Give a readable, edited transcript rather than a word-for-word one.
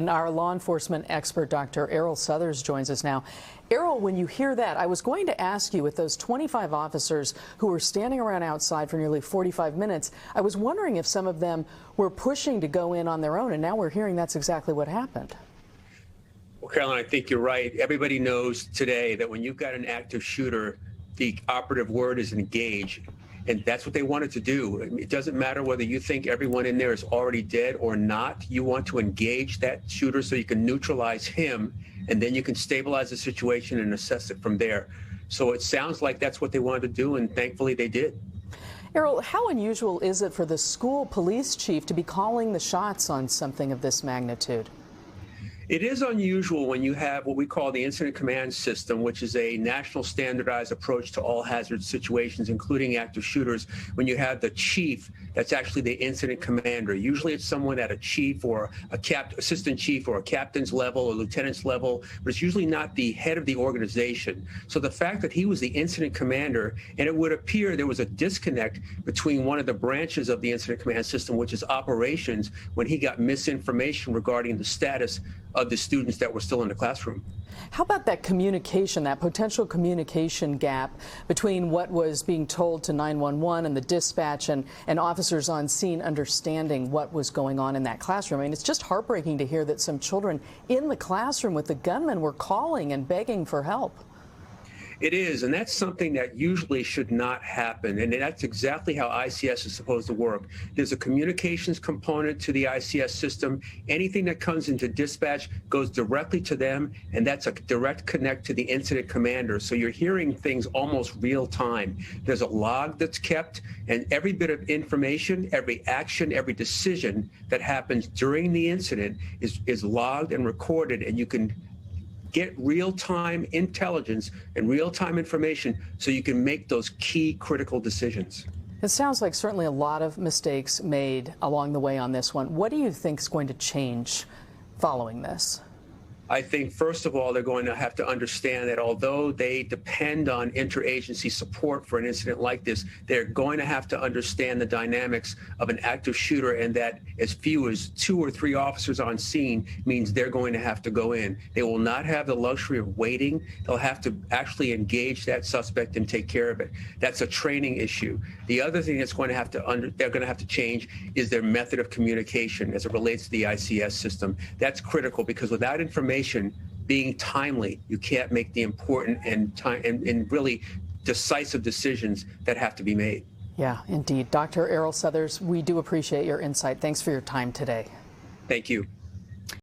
And our law enforcement expert, Dr. Errol Southers, joins us now. Errol, when you hear that, I was going to ask you, with those 25 officers who were standing around outside for nearly 45 minutes, I was wondering if some of them were pushing to go in on their own, and now we're hearing that's exactly what happened. Well, Caroline, I think you're right. Everybody knows today that when you've got an active shooter, the operative word is engage. And that's what they wanted to do. It doesn't matter whether you think everyone in there is already dead or not. You want to engage that shooter so you can neutralize him, and then you can stabilize the situation and assess it from there. So it sounds like that's what they wanted to do, and thankfully they did. Errol, how unusual is it for the school police chief to be calling the shots on something of this magnitude? It is unusual when you have what we call the incident command system, which is a national standardized approach to all hazard situations, including active shooters, when you have the chief that's actually the incident commander. Usually it's someone at a chief or a assistant chief or a captain's level or lieutenant's level, but it's usually not the head of the organization. So the fact that he was the incident commander, and it would appear there was a disconnect between one of the branches of the incident command system, which is operations, when he got misinformation regarding the status of the students that were still in the classroom. How about that communication, that potential communication gap between what was being told to 911 and the dispatch and officers on scene understanding what was going on in that classroom? I mean, it's just heartbreaking to hear that some children in the classroom with the gunman were calling and begging for help. It is, and that's something that usually should not happen, and that's exactly how ICS is supposed to work. There's a communications component to the ICS system. Anything that comes into dispatch goes directly to them, and that's a direct connect to the incident commander. So you're hearing things almost real time. There's a log that's kept, and every bit of information, every action, every decision that happens during the incident is logged and recorded, and you can get real-time intelligence and real-time information so you can make those key critical decisions. It sounds like certainly a lot of mistakes made along the way on this one. What do you think is going to change following this? I think, first of all, they're going to have to understand that although they depend on interagency support for an incident like this, they're going to have to understand the dynamics of an active shooter, and that as few as 2 or 3 officers on scene means they're going to have to go in. They will not have the luxury of waiting. They'll have to actually engage that suspect and take care of it. That's a training issue. The other thing that's going to have to they're going to have to change is their method of communication as it relates to the ICS system. That's critical, because without information being timely, you can't make the important and really decisive decisions that have to be made. Yeah, indeed. Dr. Errol Southers, we do appreciate your insight. Thanks for your time today. Thank you.